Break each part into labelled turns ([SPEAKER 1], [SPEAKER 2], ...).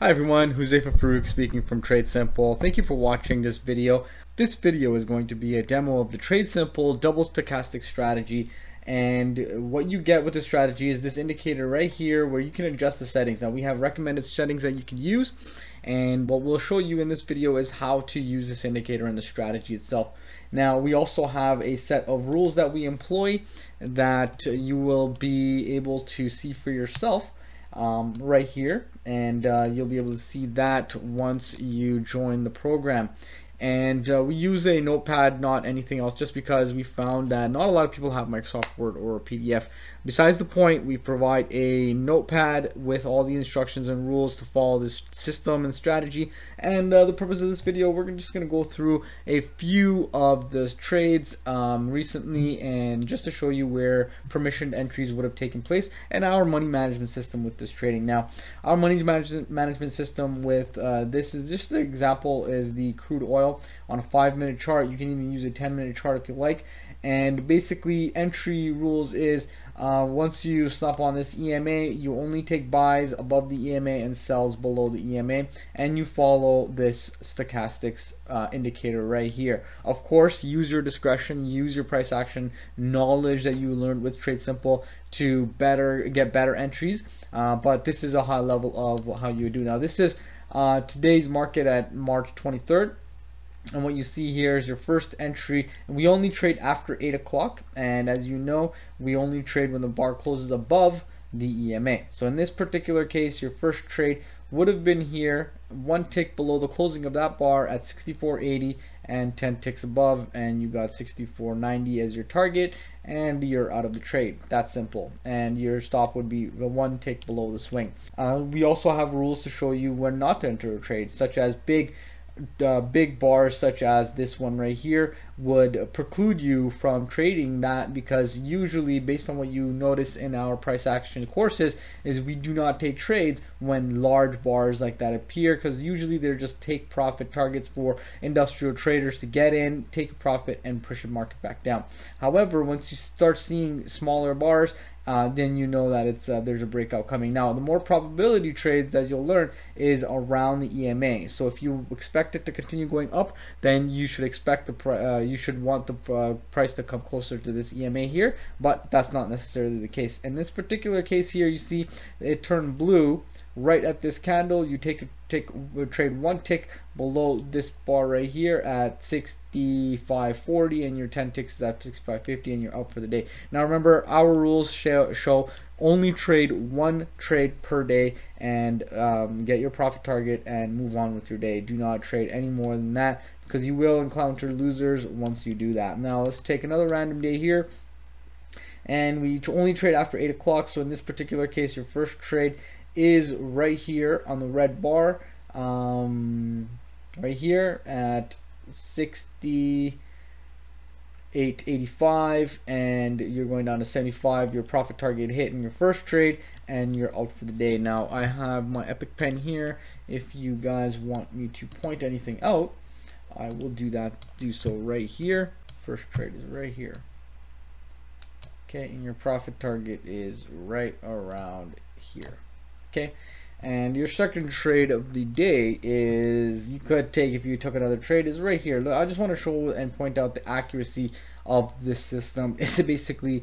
[SPEAKER 1] Hi everyone, Huzaifa Farouk speaking from Trade Simple. Thank you for watching this video. This video is going to be a demo of the Trade Simple double stochastic strategy, and what you get with the strategy is this indicator right here where you can adjust the settings. Now we have recommended settings that you can use, and what we'll show you in this video is how to use this indicator in the strategy itself. Now we also have a set of rules that we employ that you will be able to see for yourself right here, and you'll be able to see that once you join the program. And we use a notepad, not anything else, just because we found that not a lot of people have Microsoft Word or a PDF. Besides the point, we provide a notepad with all the instructions and rules to follow this system and strategy. And the purpose of this video, we're just going to go through a few of the trades recently, and just to show you where permissioned entries would have taken place, and our money management system with this trading. Now, our money management system with this is just an example, is the crude oil on a 5-minute chart. You can even use a 10-minute chart if you like. And basically, entry rules is once you stop on this EMA, you only take buys above the EMA and sells below the EMA, and you follow this stochastics indicator right here. Of course, use your discretion, use your price action knowledge that you learned with Trade Simple to get better entries, but this is a high level of how you do. Now this is today's market at March 23rd. And what you see here is your first entry, and we only trade after 8 o'clock, and as you know, we only trade when the bar closes above the EMA. So in this particular case, your first trade would have been here, 1 tick below the closing of that bar at 64.80, and 10 ticks above, and you got 64.90 as your target, and you're out of the trade. That's simple. And your stop would be the 1 tick below the swing. We also have rules to show you when not to enter a trade, such as big bars such as this one right here would preclude you from trading that, because usually, based on what you notice in our price action courses, is we do not take trades when large bars like that appear, because usually they're just take profit targets for industrial traders to get in, take a profit, and push the market back down. However, once you start seeing smaller bars, then you know that it's there's a breakout coming. Now, the more probability trades, as you'll learn, is around the EMA. So if you expect it to continue going up, then you should expect you should want the price to come closer to this EMA here, but that's not necessarily the case. In this particular case here, you see it turned blue right at this candle. You trade 1 tick below this bar right here at 65.40, and your 10 ticks is at 65.50, and you're out for the day. Now remember, our rules show only trade 1 trade per day, and get your profit target and move on with your day. Do not trade any more than that, because you will encounter losers once you do that. Now let's take another random day here, and we only trade after 8 o'clock. So in this particular case, your first trade is right here on the red bar, right here at 68.85, and you're going down to 75. Your profit target hit in your first trade, and you're out for the day. Now I have my epic pen here. If you guys want me to point anything out, I will do so right here. First trade is right here. Okay, and your profit target is right around here. Okay, and your second trade of the day is, you could take, if you took another trade, is right here. I just want to show and point out the accuracy of this system. It's basically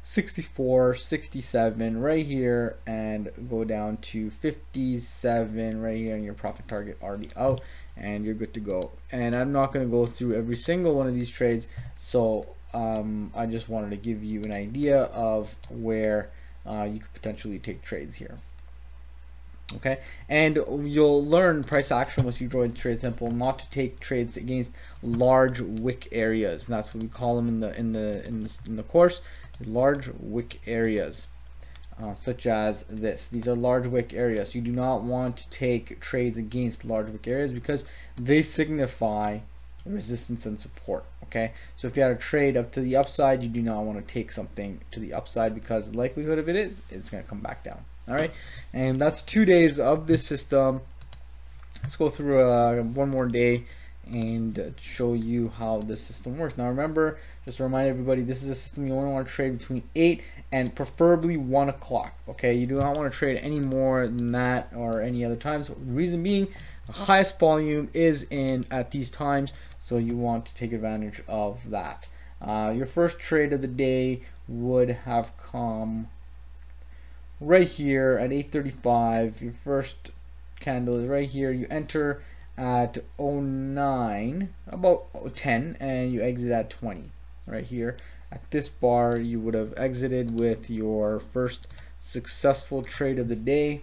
[SPEAKER 1] 64, 67 right here, and go down to 57 right here, and your profit target already out, and you're good to go. And I'm not going to go through every single one of these trades, so I just wanted to give you an idea of where you could potentially take trades here. Okay, and you'll learn price action once you join Trade Simple, not to take trades against large wick areas. And that's what we call them in the course, large wick areas, such as this. These are large wick areas. You do not want to take trades against large wick areas, because they signify resistance and support. Okay, so if you had a trade up to the upside, you do not want to take something to the upside, because the likelihood of it's going to come back down. All right, and that's 2 days of this system. Let's go through one more day, and show you how this system works. Now remember, just to remind everybody, this is a system you only want to trade between 8 and preferably 1 o'clock. Okay, you do not want to trade any more than that or any other times. The reason being, the highest volume is in at these times, so you want to take advantage of that. Your first trade of the day would have come right here at 8:35. Your first candle is right here. You enter at 09, about 10, and you exit at 20 right here. At this bar you would have exited with your first successful trade of the day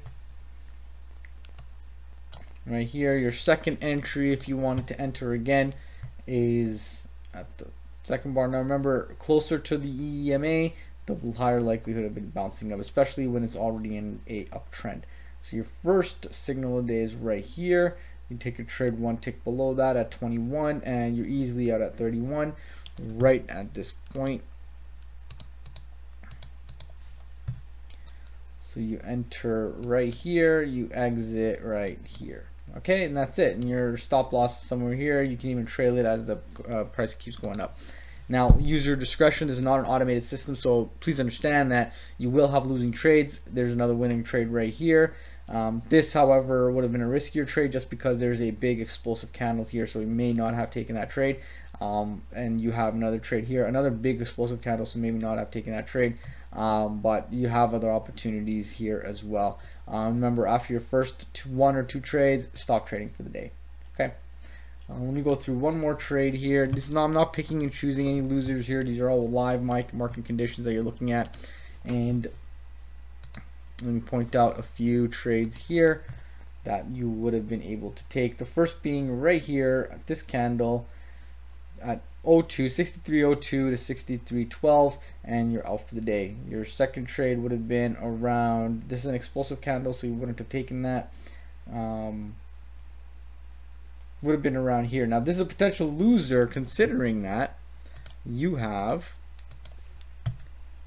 [SPEAKER 1] right here. Your second entry, if you wanted to enter again, is at the second bar. Now remember, closer to the EMA, the higher likelihood of it bouncing up, especially when it's already in a uptrend. So your first signal of the day is right here. You take a trade one tick below that at 21, and you're easily out at 31 right at this point. So you enter right here, you exit right here. Okay, and that's it. And your stop loss is somewhere here. You can even trail it as the price keeps going up. Now, user discretion is not an automated system, so please understand that you will have losing trades. There's another winning trade right here. This, however, would have been a riskier trade just because there's a big explosive candle here, so we may not have taken that trade. And you have another trade here, another big explosive candle, so maybe not have taken that trade. But you have other opportunities here as well. Remember, after your first 1 or 2 trades, stop trading for the day. Okay. Let me go through one more trade here. This is not, I'm not picking and choosing any losers here. These are all live market conditions that you're looking at. And let me point out a few trades here that you would have been able to take. The first being right here at this candle at 63.02 to 63.12, and you're out for the day. Your second trade would have been around, this is an explosive candle, so you wouldn't have taken that. Would have been around here. Now this is a potential loser, considering that you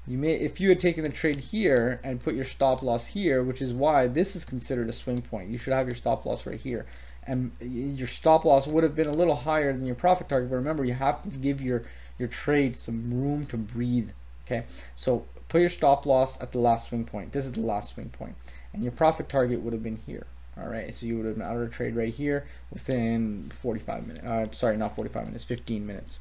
[SPEAKER 1] may, if you had taken the trade here and put your stop loss here, which is why this is considered a swing point. You should have your stop loss right here, and your stop loss would have been a little higher than your profit target. But remember, you have to give your trade some room to breathe. Okay, so put your stop loss at the last swing point. This is the last swing point, and your profit target would have been here. All right, so you would have been out of the trade right here within 45 minutes. Sorry, not 45 minutes, 15 minutes.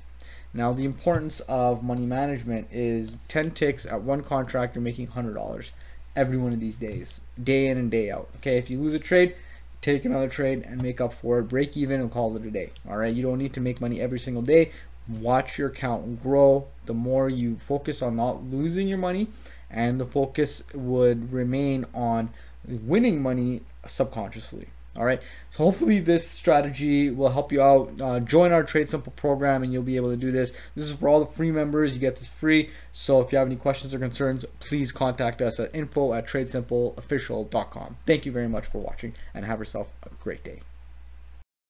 [SPEAKER 1] Now, the importance of money management is 10 ticks at one contract, you're making $100 every one of these days, day in and day out. Okay, if you lose a trade, take another trade and make up for it, break even and call it a day. All right, you don't need to make money every single day. Watch your account grow. The more you focus on not losing your money, and the focus would remain on winning money subconsciously. All right, so hopefully this strategy will help you out. Join our Trade Simple program and you'll be able to do this. This is for all the free members. You get this free. So if you have any questions or concerns, please contact us at info@tradesimpleofficial.com. Thank you very much for watching and have yourself a great day.